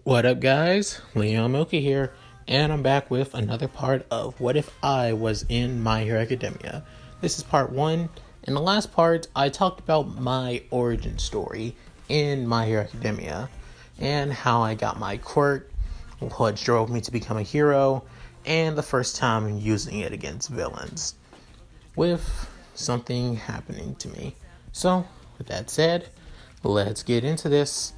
What up, guys? Mooky here, and I'm back with another part of What If I Was in My Hero Academia. This is part 1. In the last part, I talked about my origin story in My Hero Academia, and how I got my quirk, what drove me to become a hero, and the first time using it against villains, with something happening to me. So, with that said, let's get into this.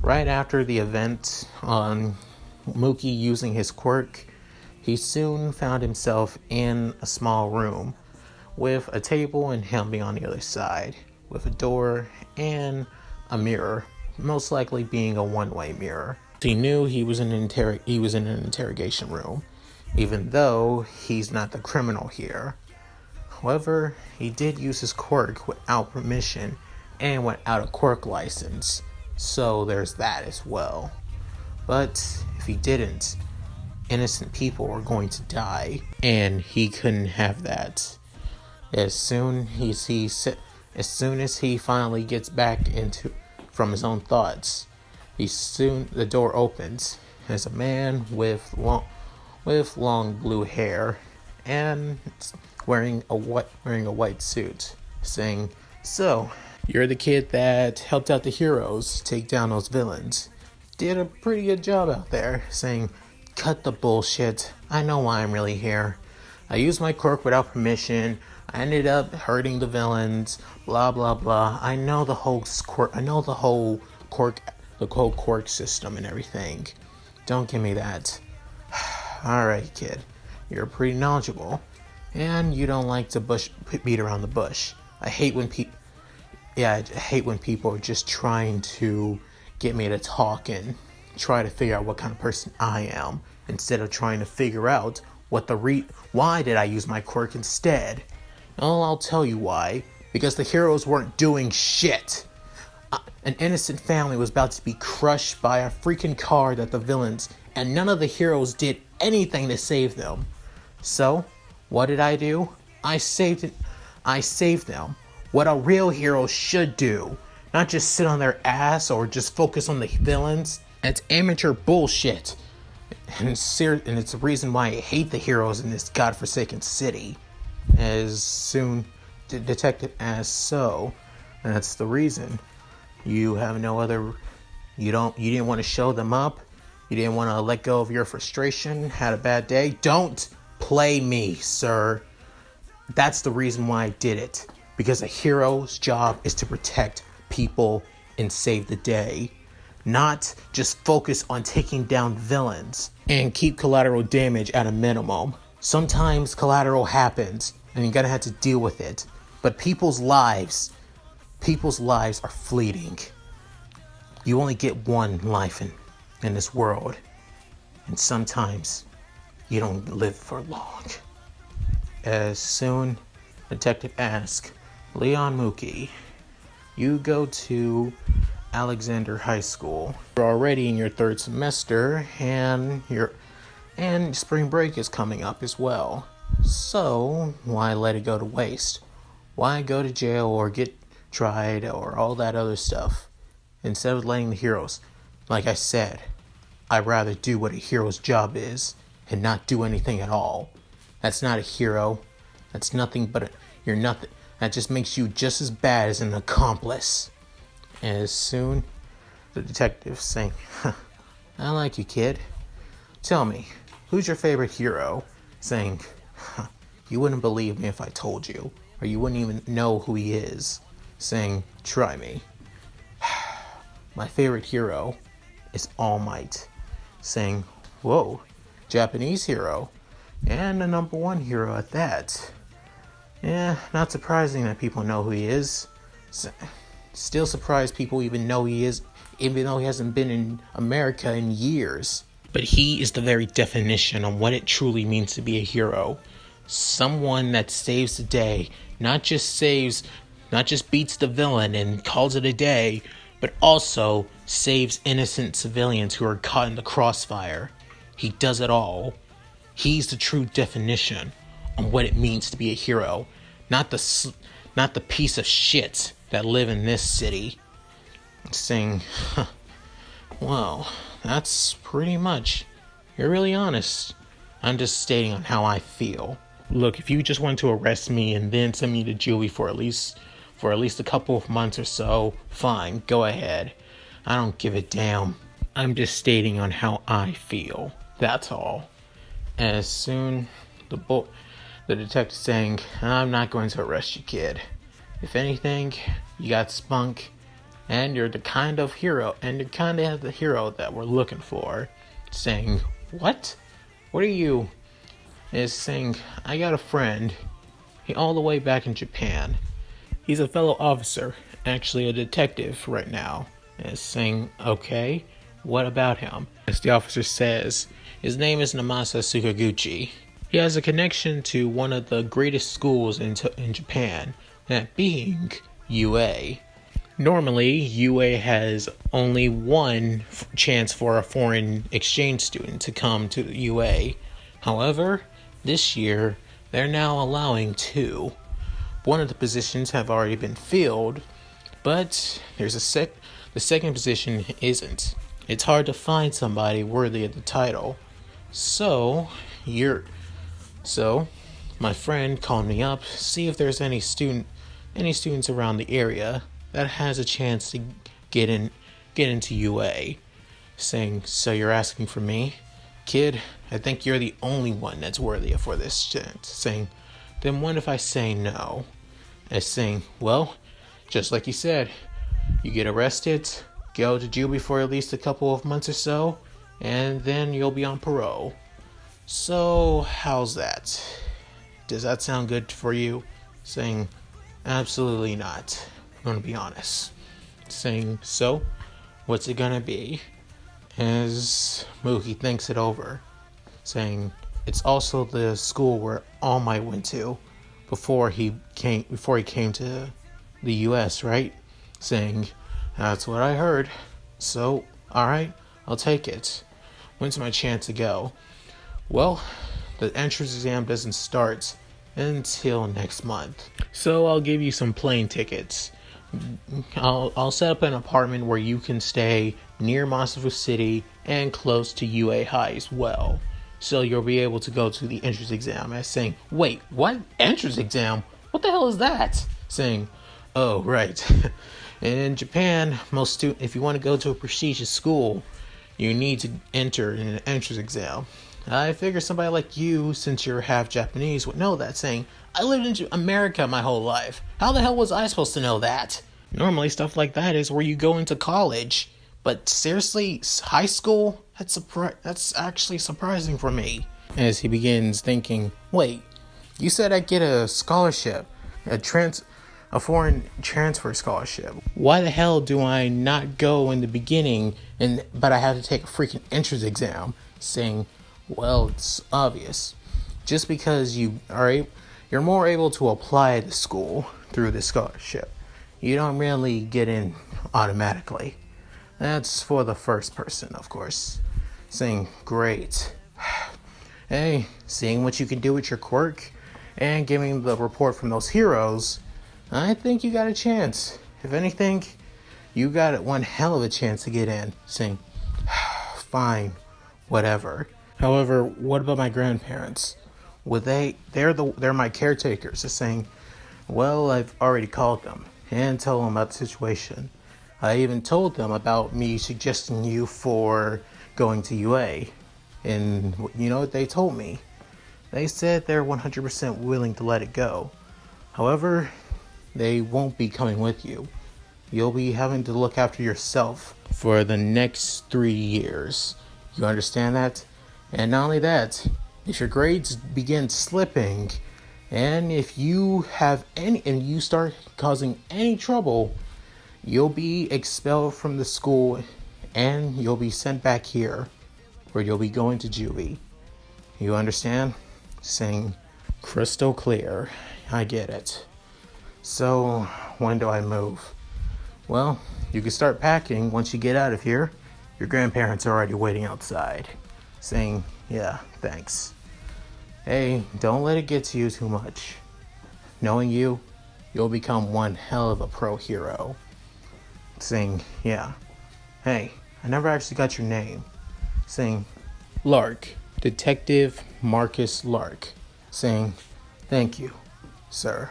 Right after the event on Mooky using his quirk, he soon found himself in a small room with a table and him being on the other side, with a door and a mirror, most likely being a one-way mirror. He knew he was in an interrogation room, even though he's not the criminal here. However, he did use his quirk without permission and without a quirk license. So there's that as well. But if he didn't, innocent people were going to die, and he couldn't have that. As soon as he finally gets back from his own thoughts, the door opens. There's a man with long blue hair and wearing a white suit, saying, "So, you're the kid that helped out the heroes take down those villains. Did a pretty good job out there," saying, "Cut the bullshit. I know why I'm really here. I used my quirk without permission. I ended up hurting the villains. Blah blah blah. I know the whole quirk system and everything. Don't give me that." "Alright, kid. You're pretty knowledgeable, and you don't like to beat around the bush. I hate when people are just trying to get me to talk and try to figure out what kind of person I am, instead of trying to figure out why did I use my quirk instead. Oh, I'll tell you why. Because the heroes weren't doing shit. An innocent family was about to be crushed by a freaking car that the villains, and none of the heroes did anything to save them. So, what did I do? I saved them. What a real hero should do. Not just sit on their ass or just focus on the villains. It's amateur bullshit. And it's the reason why I hate the heroes in this godforsaken city." As soon the detective asked, "So, that's the reason. You have no other... You didn't want to show them up? You didn't want to let go of your frustration? Had a bad day? Don't play me, sir. That's the reason why I did it. Because a hero's job is to protect people and save the day. Not just focus on taking down villains and keep collateral damage at a minimum. Sometimes collateral happens and you're gonna have to deal with it. But people's lives are fleeting. You only get one life in this world. And sometimes you don't live for long." As soon detective asked, "Leon Mooky, you go to Alexander High School. You're already in your 3rd semester, and spring break is coming up as well. So why let it go to waste? Why go to jail or get tried or all that other stuff instead of letting the heroes? Like I said, I'd rather do what a hero's job is and not do anything at all. That's not a hero. That's nothing you're nothing. That just makes you just as bad as an accomplice." As soon the detective saying, "I like you, kid. Tell me, who's your favorite hero?" Saying, "You wouldn't believe me if I told you, or you wouldn't even know who he is." Saying, "Try me." "My favorite hero is All Might." Saying, "Whoa, Japanese hero, and the #1 hero at that. Yeah, not surprising that people know who he is. Still surprised people even know he is, even though he hasn't been in America in years. But he is the very definition of what it truly means to be a hero. Someone that saves the day, not just beats the villain and calls it a day, but also saves innocent civilians who are caught in the crossfire. He does it all. He's the true definition on what it means to be a hero, not the piece of shit that live in this city." Saying, Well, that's pretty much. You're really honest. I'm just stating on how I feel. Look, if you just want to arrest me and then send me to juvie for at least a couple of months or so, fine, go ahead. I don't give a damn. I'm just stating on how I feel. That's all. As soon the detective saying, I'm not going to arrest you, kid. If anything, you got spunk, and you're the kind of hero, and you're kind of the hero that we're looking for. Saying, what? What are you? Is saying, I got a friend. He all the way back in Japan. He's a fellow officer, actually a detective right now. Is saying, okay, what about him? As the officer says, his name is Namasa Sukaguchi. He has a connection to one of the greatest schools in Japan, that being UA. Normally, UA has only one chance for a foreign exchange student to come to UA. However, this year, they're now allowing 2. One of the positions have already been filled, but there's the second position isn't. It's hard to find somebody worthy of the title. So my friend called me up, see if there's any students around the area that has a chance to get into UA. Saying, so you're asking for me? Kid, I think you're the only one that's worthy for this chance. Saying, then what if I say no? And saying, well, just like you said, you get arrested, go to juvie for at least a couple of months or so, and then you'll be on parole. So, how's that? Does that sound good for you? Saying, absolutely not. I'm gonna be honest. Saying, so, what's it gonna be? As Mooky thinks it over, saying, it's also the school where All Might went to before he came to the US, right? Saying, that's what I heard. So, alright, I'll take it. When's my chance to go? Well, the entrance exam doesn't start until next month. So I'll give you some plane tickets. I'll set up an apartment where you can stay near Masafu City and close to UA High as well. So you'll be able to go to the entrance exam. As saying, wait, what? Entrance exam? What the hell is that? Saying, oh, right. In Japan, if you want to go to a prestigious school, you need to enter in an entrance exam. I figure somebody like you, since you're half Japanese, would know that. Saying, I lived in America my whole life. How the hell was I supposed to know that? Normally, stuff like that is where you go into college. But seriously, high school? That's actually surprising for me. As he begins thinking, wait, you said I'd get a scholarship, a foreign transfer scholarship. Why the hell do I not go in the beginning, but I have to take a freaking entrance exam? Saying, well, it's obvious. Just because you're more able to apply to school through the scholarship. You don't really get in automatically. That's for the first person, of course. Saying, great. Hey, seeing what you can do with your quirk and giving the report from those heroes, I think you got a chance. If anything, you got one hell of a chance to get in. Saying, fine, whatever. However, what about my grandparents? They're my caretakers. They're saying, well, I've already called them and told them about the situation. I even told them about me suggesting you for going to UA. And you know what they told me? They said they're 100% willing to let it go. However, they won't be coming with you. You'll be having to look after yourself for the next 3 years. You understand that? And not only that, if your grades begin slipping, and if you start causing any trouble, you'll be expelled from the school and you'll be sent back here, where you'll be going to juvie. You understand? Saying, crystal clear. I get it. So, when do I move? Well, you can start packing once you get out of here. Your grandparents are already waiting outside. Saying, yeah, thanks. Hey, don't let it get to you too much. Knowing you, you'll become one hell of a pro hero. Saying, yeah. Hey, I never actually got your name. Saying, Lark, Detective Marcus Lark. Saying, thank you, sir.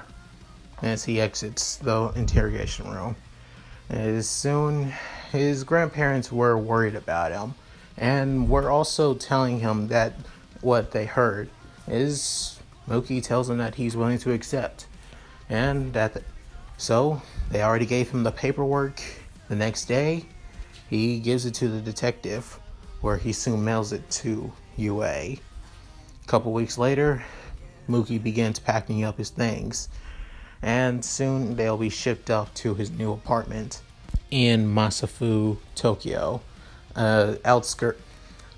As he exits the interrogation room. As soon, his grandparents were worried about him and were also telling him that what they heard is Mooky tells him that he's willing to accept. And so they already gave him the paperwork. The next day, he gives it to the detective, where he soon mails it to UA. A couple weeks later, Mooky begins packing up his things, and soon they'll be shipped off to his new apartment in Masafu, Tokyo, a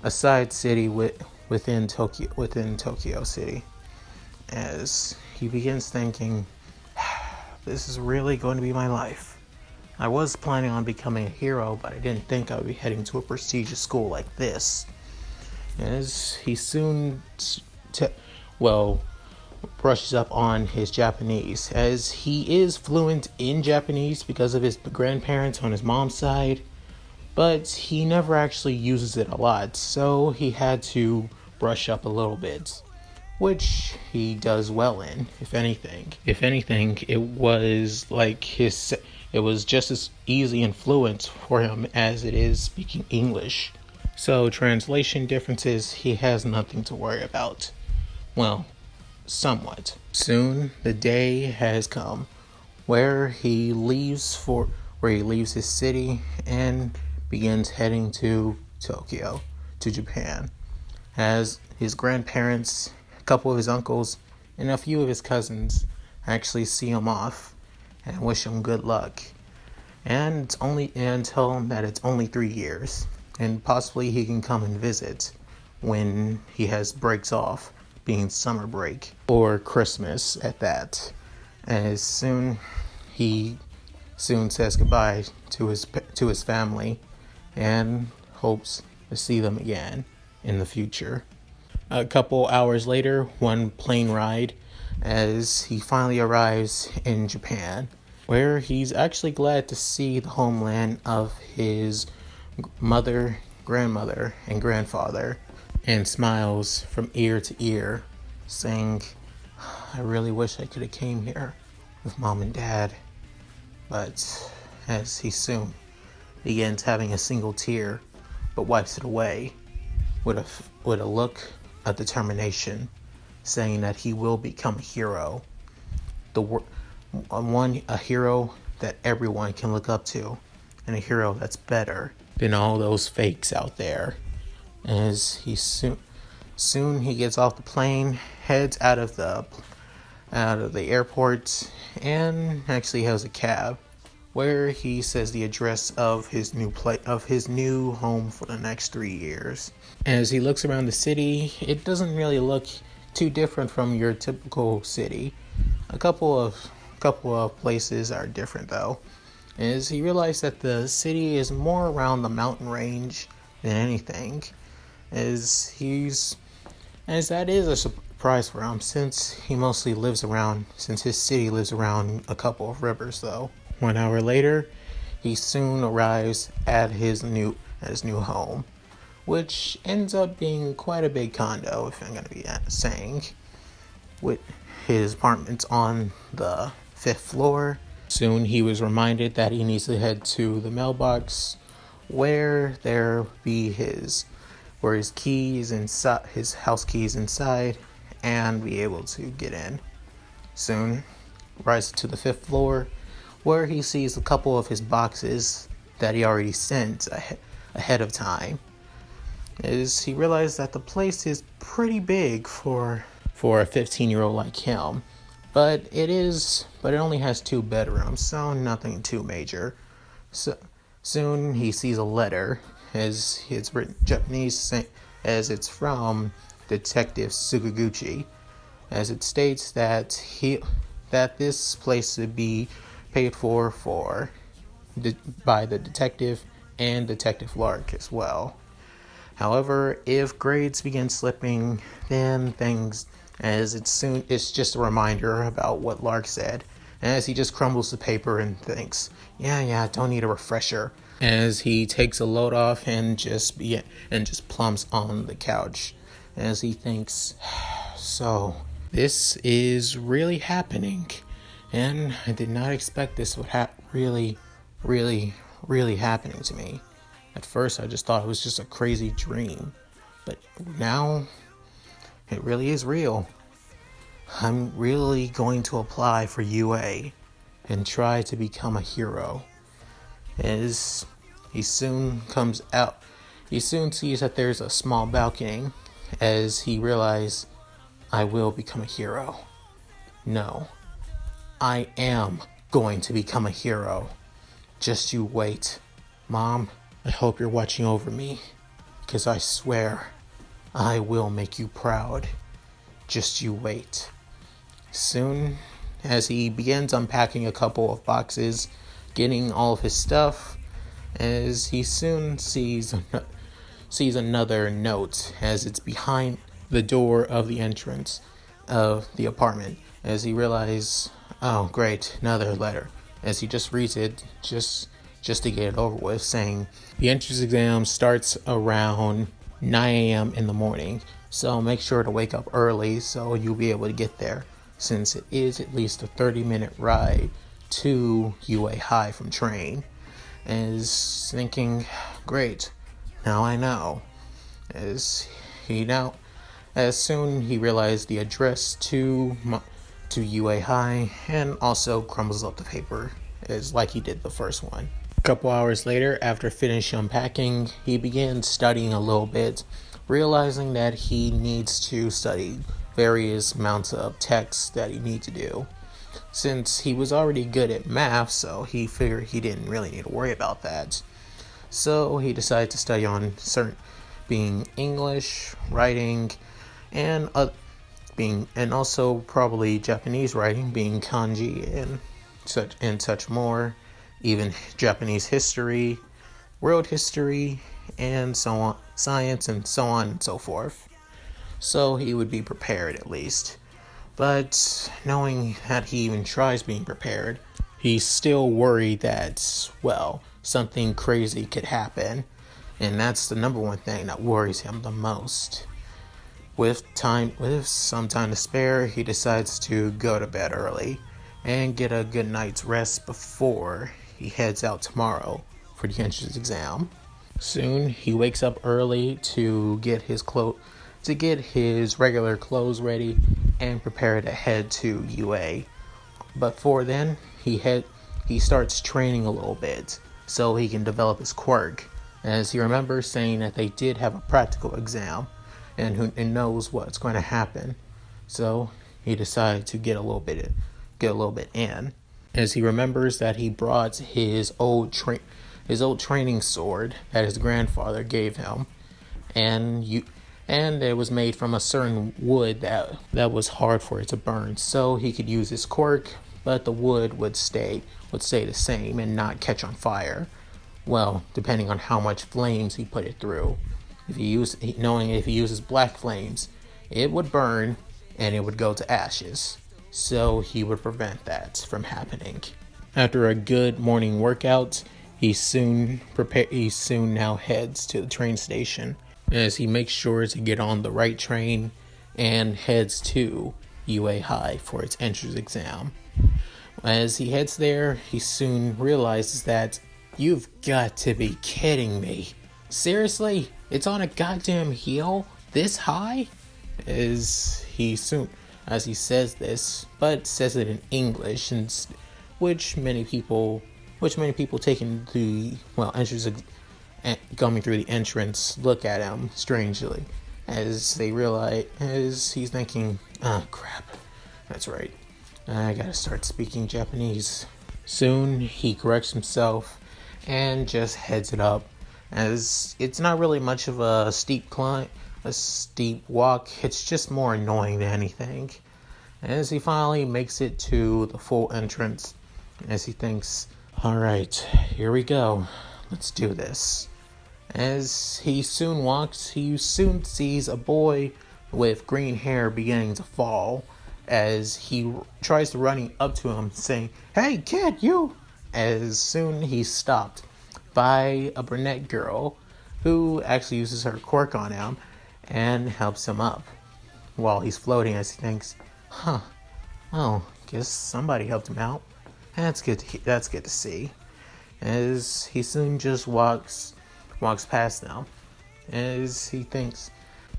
side city within Tokyo City. As he begins thinking, this is really going to be my life. I was planning on becoming a hero, but I didn't think I would be heading to a prestigious school like this. As he soon brushes up on his Japanese, as he is fluent in Japanese because of his grandparents on his mom's side, but he never actually uses it a lot, so he had to brush up a little bit, which he does well in. If anything, it was just as easy and fluent for him as it is speaking English. So translation differences, he has nothing to worry about. Well, somewhat. Soon the day has come where he leaves his city and begins heading to Tokyo, to Japan, as his grandparents, a couple of his uncles, and a few of his cousins actually see him off and wish him good luck. And tell him that it's only 3 years, and possibly he can come and visit when he has breaks off, being summer break or Christmas at that. As he soon says goodbye to his family and hopes to see them again in the future. A couple hours later, one plane ride, as he finally arrives in Japan, where he's actually glad to see the homeland of his mother, grandmother, and grandfather, and smiles from ear to ear, saying, I really wish I could have came here with mom and dad. But as he soon begins having a single tear, but wipes it away with a look of determination, saying that he will become a hero, a hero that everyone can look up to, and a hero that's better than all those fakes out there. As he soon he gets off the plane, heads out of the airport, and actually has a cab where he says the address of his new home for the next 3 years. As he looks around the city, it doesn't really look too different from your typical city. A couple of places are different though. As he realized that the city is more around the mountain range than anything, as that is a surprise for him, since his city lives around a couple of rivers though. 1 hour later, he soon arrives at his new home, which ends up being quite a big condo, if I'm going to be saying, with his apartment on the 5th floor. Soon he was reminded that he needs to head to the mailbox, where there be his keys inside, his house keys inside, and be able to get in. Soon rises to the 5th floor, where he sees a couple of his boxes that he already sent ahead of time. As he realized that the place is pretty big for a 15-year-old like him, but it only has 2 bedrooms, so nothing too major. So soon he sees a letter, as it's written in Japanese, as it's from Detective Sugaguchi, as it states that this place would be paid for by the detective and Detective Lark as well. However, if grades begin slipping, then it's just a reminder about what Lark said, as he just crumbles the paper and thinks, yeah, don't need a refresher. as he takes a load off and just plumps on the couch as he thinks, so this is really happening, and I did not expect this would really happening to me. At first I just thought it was just a crazy dream, but now it really is real. I'm really going to apply for UA and try to become a hero. As he soon comes out, he soon sees that there's a small balcony as he realizes, I will become a hero. No, I am going to become a hero. Just you wait. Mom, I hope you're watching over me, because I swear I will make you proud. Just you wait. Soon, as he begins unpacking a couple of boxes, getting all of his stuff, as he soon sees another note as it's behind the door of the entrance of the apartment, as he realizes, oh great, another letter, as he just reads it just to get it over with, saying the entrance exam starts around 9 a.m. in the morning, so make sure to wake up early so you'll be able to get there, since it is at least a 30-minute ride to UA High from train. As thinking, great, now I know. As soon he realized the address to UA High, and also crumbles up the paper as like he did the first one. A couple hours later, after finishing unpacking, he began studying a little bit, realizing that he needs to study various amounts of text that he needs to do. Since he was already good at math, so he figured he didn't really need to worry about that. So he decided to study on being English, writing, and also probably Japanese writing, being kanji and such more, even Japanese history, world history, and so on, science, and so on and so forth. So he would be prepared at least. But knowing that he even tries being prepared, he's still worried that, well, something crazy could happen. And that's the number one thing that worries him the most. With some time to spare, he decides to go to bed early and get a good night's rest before he heads out tomorrow for the entrance exam. Soon, he wakes up early to get his regular clothes ready and prepare to head to UA. But before then, he starts training a little bit so he can develop his quirk, as he remembers saying that they did have a practical exam and knows what's going to happen. So he decided to get a little bit in, as he remembers that he brought his old training sword that his grandfather gave him, and it was made from a certain wood that was hard for it to burn, so he could use his quirk, but the wood would stay the same and not catch on fire. Well, depending on how much flames he put it through. If he uses black flames, it would burn and it would go to ashes. So he would prevent that from happening. After a good morning workout, he soon now heads to the train station, as he makes sure to get on the right train and heads to UA High for its entrance exam. As he heads there, he soon realizes that, you've got to be kidding me. Seriously? It's on a goddamn hill this high? As he says this, but says it in English, which many people taking the entrance coming through the entrance look at him strangely, as he's thinking, oh crap, that's right, I gotta start speaking Japanese. Soon he corrects himself and just heads it up, as it's not really much of a steep walk, it's just more annoying than anything. As he finally makes it to the full entrance, as he thinks, alright, here we go, let's do this. As he soon sees a boy with green hair beginning to fall, as he tries to running up to him saying, hey kid, you! As soon he's stopped by a brunette girl who actually uses her quirk on him and helps him up while he's floating, as he thinks, oh, guess somebody helped him out. That's good to see. As he soon just walks past them, as he thinks,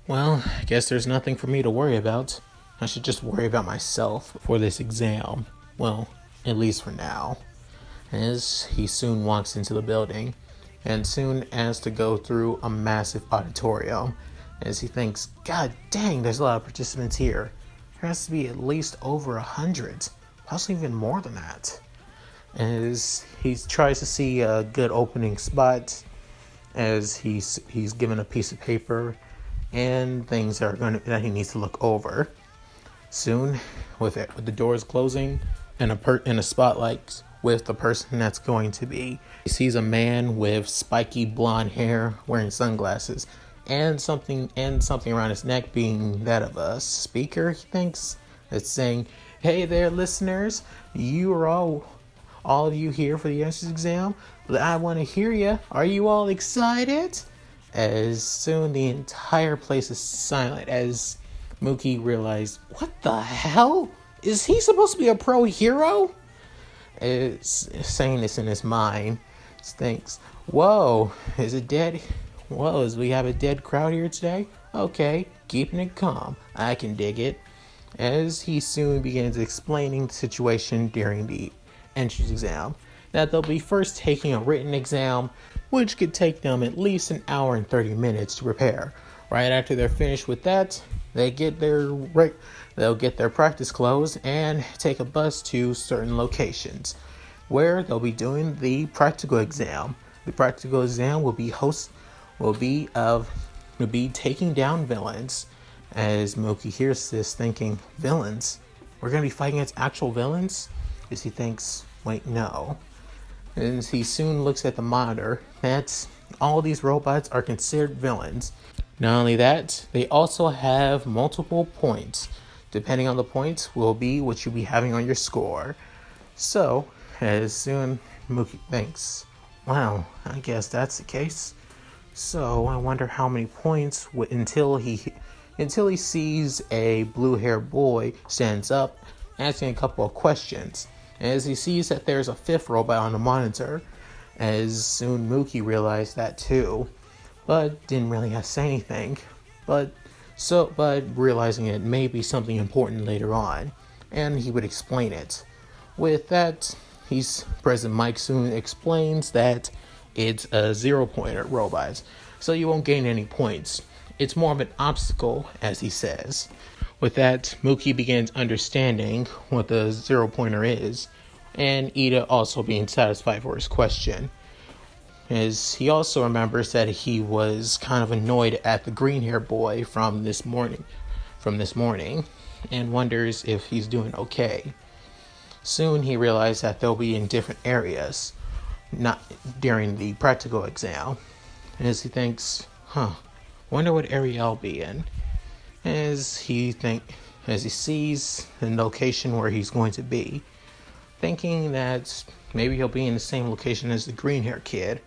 well, I guess there's nothing for me to worry about. I should just worry about myself for this exam. Well, at least for now. As he soon walks into the building, and soon has to go through a massive auditorium, as he thinks, God dang, there's a lot of participants here. There has to be at least over 100, possibly even more than that. As he tries to see a good opening spot, as he's given a piece of paper and things that he needs to look over. Soon, with the doors closing and a spotlight with the person that's going to be, he sees a man with spiky blonde hair wearing sunglasses and something around his neck being that of a speaker, he thinks. It's saying, hey there, listeners, you are all of you here for the entrance exam. I want to hear you. Are you all excited? As soon the entire place is silent as Mooky realized, what the hell? Is he supposed to be a pro hero? Is saying this in his mind. Thinks, whoa, is it dead? Whoa, we have a dead crowd here today? Okay, keeping it calm. I can dig it. As he soon begins explaining the situation during the entrance exam, that they'll be first taking a written exam, which could take them at least an hour and 30 minutes to prepare. Right after they're finished with that, they'll get their practice clothes and take a bus to certain locations where they'll be doing the practical exam. The practical exam will be taking down villains. As Mooky hears this, thinking, villains? We're going to be fighting against actual villains? As he thinks, wait, no. And he soon looks at the monitor. That's all these robots are considered villains. Not only that, they also have multiple points. Depending on the points will be what you'll be having on your score. So, as soon Mooky thinks, wow, I guess that's the case. So, I wonder how many points until he sees a blue-haired boy stands up, asking a couple of questions. As he sees that there's a fifth robot on the monitor, as soon Mooky realized that too, but didn't really have to say anything. But realizing it may be something important later on, and he would explain it. With that, President Mike soon explains that it's a 0-pointer robot, so you won't gain any points. It's more of an obstacle, as he says. With that, Mooky begins understanding what the 0-pointer is, and Ida also being satisfied for his question. As he also remembers that he was kind of annoyed at the green-haired boy from this morning, and wonders if he's doing okay. Soon he realized that they'll be in different areas, not during the practical exam. As he thinks, wonder what area I'll be in. As he sees the location where he's going to be, thinking that maybe he'll be in the same location as the green-haired kid,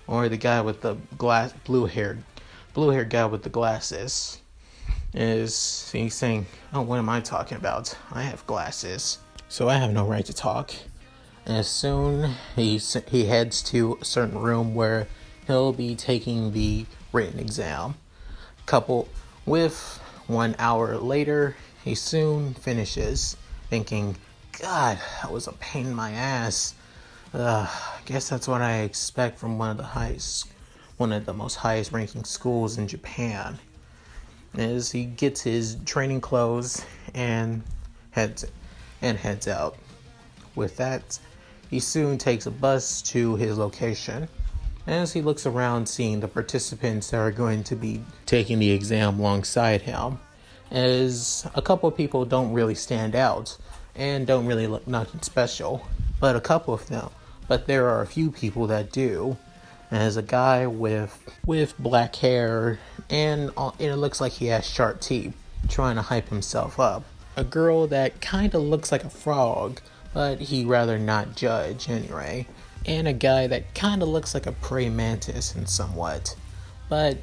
or the guy with the blue-haired guy with the glasses. Is he's saying, oh, what am I talking about? I have glasses, so I have no right to talk. As soon he heads to a certain room where he'll be taking the written exam. Coupled with 1 hour later, he soon finishes, thinking, God, that was a pain in my ass. I guess that's what I expect from one of the most highest ranking schools in Japan. As he gets his training clothes and heads out. With that, he soon takes a bus to his location. As he looks around, seeing the participants that are going to be taking the exam alongside him, as a couple of people don't really stand out and don't really look nothing special, but there are a few people that do. As a guy with black hair and it looks like he has sharp teeth, trying to hype himself up. A girl that kind of looks like a frog, but he rather not judge anyway. and a guy that kind of looks like a praying mantis in somewhat, but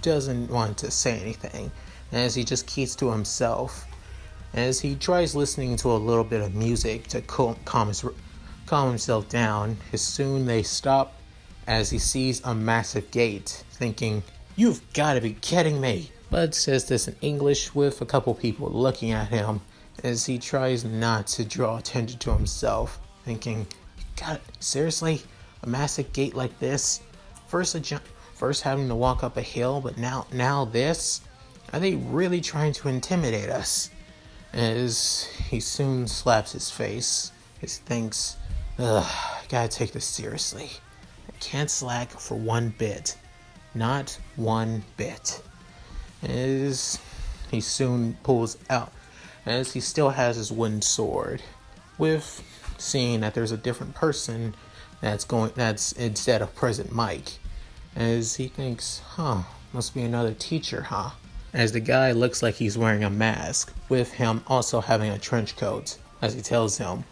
doesn't want to say anything, as he just keeps to himself. As he tries listening to a little bit of music to calm himself down, soon they stop as he sees a massive gate, thinking, "You've got to be kidding me!" Bud says this in English with a couple people looking at him as he tries not to draw attention to himself, thinking, "God, seriously? A massive gate like this? First having to walk up a hill, but now this? Are they really trying to intimidate us?" As he soon slaps his face, he thinks, "Ugh, I gotta take this seriously. I can't slack for one bit. Not one bit." As he soon pulls out, as he still has his wooden sword, with seeing that there's a different person that's instead of President Mike, as he thinks, must be another teacher, as the guy looks like he's wearing a mask, with him also having a trench coat, as he tells him,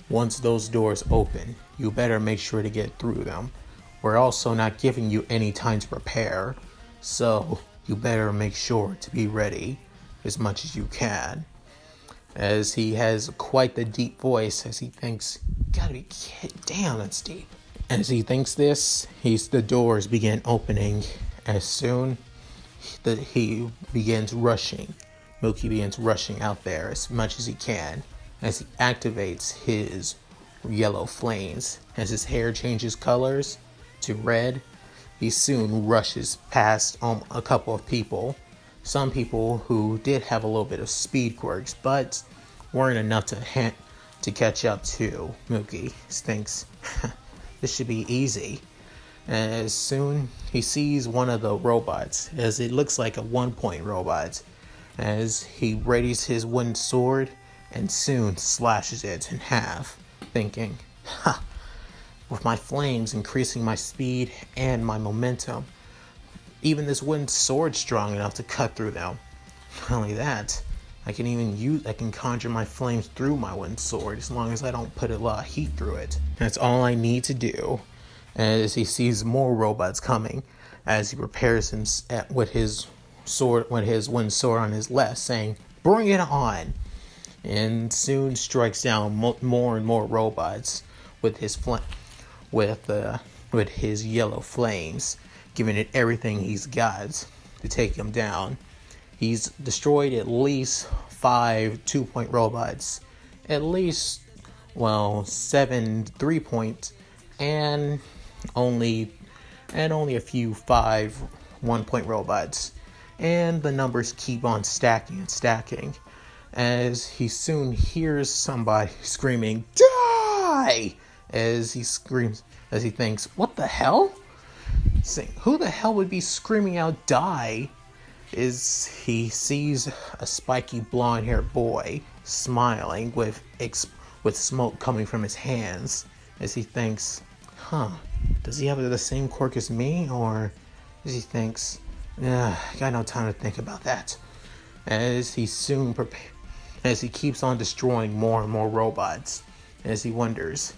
"Once those doors open, you better make sure to get through them. We're also not giving you any time to prepare, so you better make sure to be ready as much as you can." As he has quite the deep voice, as he thinks, "Gotta be kidding, damn, that's deep." As he thinks this, the doors begin opening. As soon he begins rushing, Mooky begins rushing out there as much as he can, as he activates his yellow flames. As his hair changes colors to red, he soon rushes past a couple of people. Some people who did have a little bit of speed quirks, but weren't enough to catch up to Mooky. He thinks, "This should be easy." As soon he sees one of the robots, as it looks like a 1-point robot, as he readies his wooden sword and soon slashes it in half, thinking, "With my flames increasing my speed and my momentum, even this wooden sword's strong enough to cut through them. Not only that, I can conjure my flames through my wooden sword as long as I don't put a lot of heat through it. That's all I need to do." As he sees more robots coming, as he prepares him with his wooden sword on his left, saying, "Bring it on!" And soon strikes down more and more robots with his yellow flames, giving it everything he's got to take him down. He's destroyed at least 5 2-point robots, at least 7 3-point, and only a few 5 1-point robots, and the numbers keep on stacking and stacking, as he soon hears somebody screaming, "Die!" As he screams, as he thinks, "What the hell?" Saying, "Who the hell would be screaming out 'die'?" Is he sees a spiky blonde-haired boy smiling with smoke coming from his hands, as he thinks, does he have the same quirk as me? Or as he thinks, got no time to think about that. As he keeps on destroying more and more robots, as he wonders,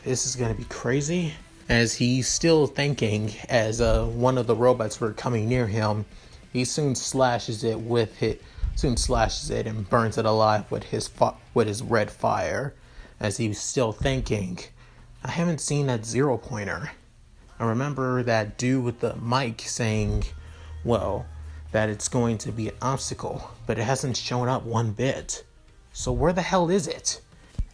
this is going to be crazy. As he's still thinking, as one of the robots were coming near him, he soon slashes it and burns it alive with his red fire. As he's still thinking, I haven't seen that 0-pointer. I remember that dude with the mic saying, that it's going to be an obstacle, but it hasn't shown up one bit. So where the hell is it?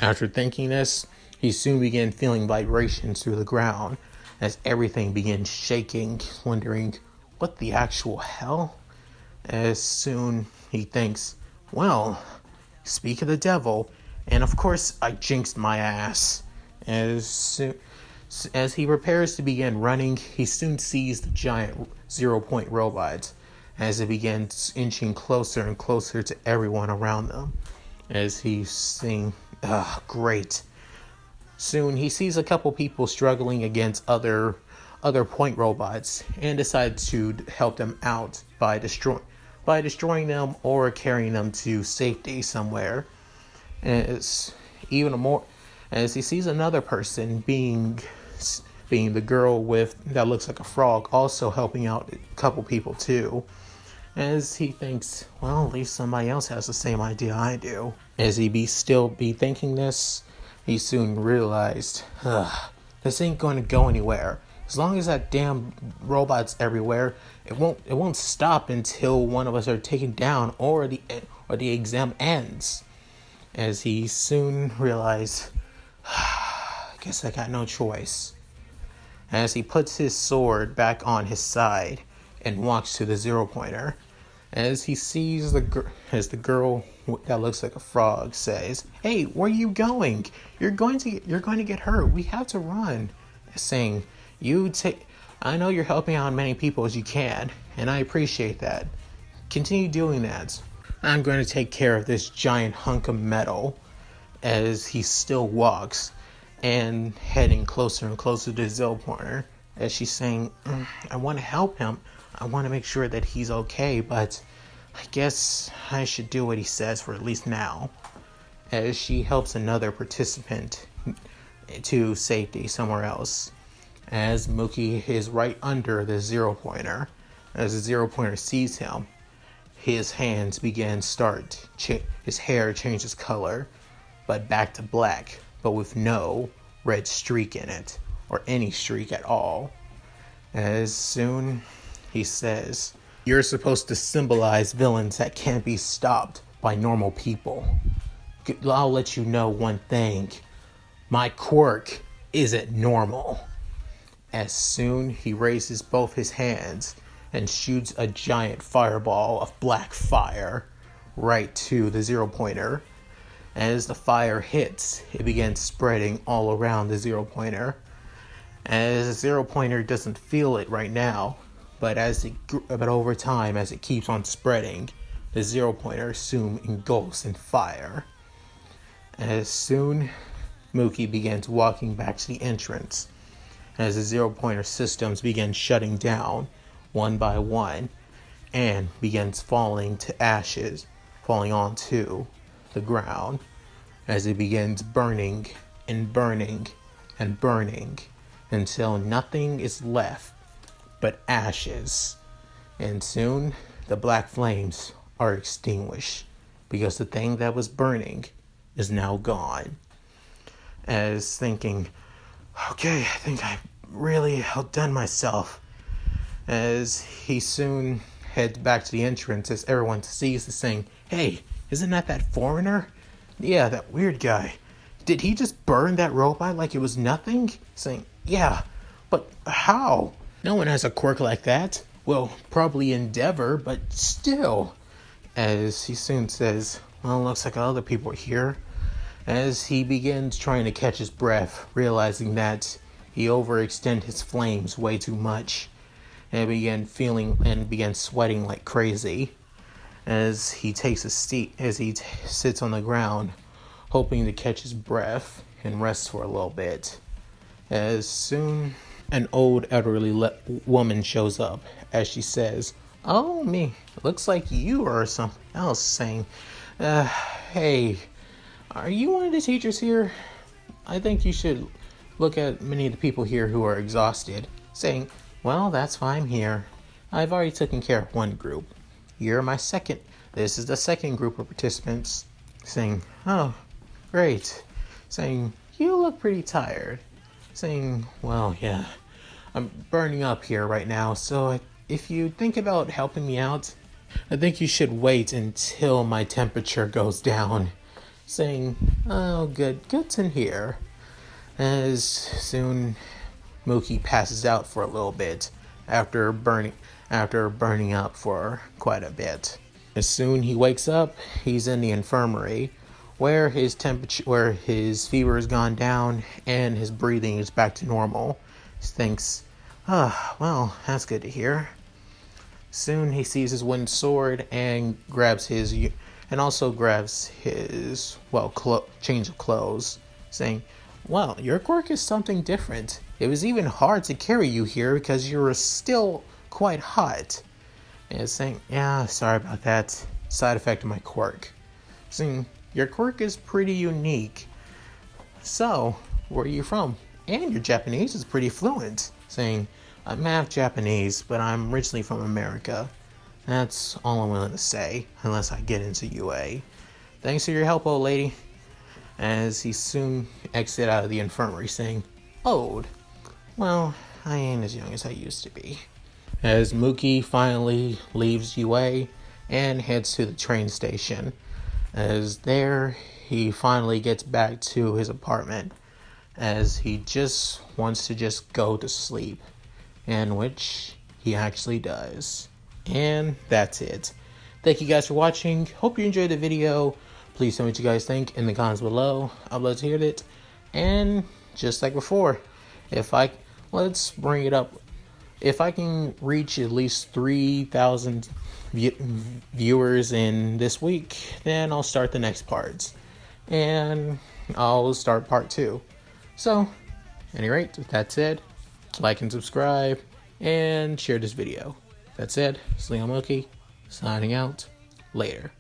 After thinking this, he soon began feeling vibrations through the ground, as everything began shaking, wondering, what the actual hell? As soon he thinks, speak of the devil, and of course I jinxed my ass. As he prepares to begin running, he soon sees the giant 0-point robot, as it begins inching closer and closer to everyone around them. As he's saying, great. Soon he sees a couple people struggling against other point robots, and decides to help them out by destroying them or carrying them to safety somewhere. As even more as he sees another person being the girl with that looks like a frog, also helping out a couple people too. As he thinks, well, at least somebody else has the same idea I do. As he still be thinking this, he soon realized, this ain't going to go anywhere. As long as that damn robot's everywhere, it won't stop until one of us are taken down or the exam ends. As he soon realized, I guess I got no choice. As he puts his sword back on his side and walks to the 0-pointer, as he sees the girl that looks like a frog says, "Hey, where are you going? You're going to get hurt. We have to run." Saying, I know you're helping out as many people as you can, and I appreciate that. Continue doing that. I'm going to take care of this giant hunk of metal. As he still walks and heading closer and closer to Zillpointer, as she's saying, I want to help him. I want to make sure that he's okay, but I guess I should do what he says for at least now. As she helps another participant to safety somewhere else. As Mooky is right under the 0-pointer, as the 0-pointer sees him, his hands begin his hair changes color, but back to black, but with no red streak in it, or any streak at all. As soon he says, "You're supposed to symbolize villains that can't be stopped by normal people. I'll let you know one thing. My quirk isn't normal." As soon he raises both his hands and shoots a giant fireball of black fire right to the 0-pointer. As the fire hits, it begins spreading all around the 0-pointer. As the 0-pointer doesn't feel it right now, but over time, as it keeps on spreading, the 0-pointer soon engulfs in fire. As soon, Mooky begins walking back to the entrance, as the 0-pointer systems begin shutting down one by one, and begins falling to ashes, falling onto the ground, as it begins burning and burning and burning until nothing is left but ashes. And soon the black flames are extinguished because the thing that was burning is now gone. As thinking, okay, I think I really outdone myself. As he soon heads back to the entrance, as everyone sees this thing, "Hey, isn't that foreigner? Yeah, that weird guy. Did he just burn that robot like it was nothing?" Saying, "Yeah, but how? No one has a quirk like that. Well, probably Endeavor, but still." As he soon says, "Well, looks like other people are here." As he begins trying to catch his breath, realizing that he overextended his flames way too much, and began sweating like crazy. As he takes a seat, as he sits on the ground, hoping to catch his breath and rest for a little bit. As soon, an old elderly woman shows up, as she says, "Oh, me, looks like you or something else," saying, "Hey, are you one of the teachers here? I think you should look at many of the people here who are exhausted." Saying, "Well, that's why I'm here. I've already taken care of one group. This is the second group of participants." Saying, "Oh, great." Saying, "You look pretty tired." Saying, "Well, yeah, I'm burning up here right now, so if you think about helping me out, I think you should wait until my temperature goes down." Saying, "Oh, good to hear." As soon, Mooky passes out for a little bit after burning up for quite a bit. As soon he wakes up, he's in the infirmary, where his fever has gone down and his breathing is back to normal. He thinks, well, that's good to hear. Soon he sees his wooden sword and also grabs his change of clothes, saying, "Well, your quirk is something different. It was even hard to carry you here because you were still quite hot." And saying, "Yeah, sorry about that. Side effect of my quirk." Saying, "Your quirk is pretty unique." So, where are you from? And your Japanese is pretty fluent. Saying, I'm half Japanese, but I'm originally from America. That's all I'm willing to say, unless I get into UA. Thanks for your help, old lady. As he soon exit out of the infirmary, saying, Old? Well, I ain't as young as I used to be. As Mooky finally leaves UA and heads to the train station. As there, he finally gets back to his apartment, as he just wants to just go to sleep, and which he actually does. And that's it. Thank you guys for watching. Hope you enjoyed the video. Please tell me what you guys think in the comments below. I'd love to hear it. And just like before, let's bring it up. If I can reach at least 3,000 viewers in this week, then I'll start the next parts. And I'll start part 2. So, at any rate, with that said, like and subscribe, and share this video. That said, Mooky, signing out. Later.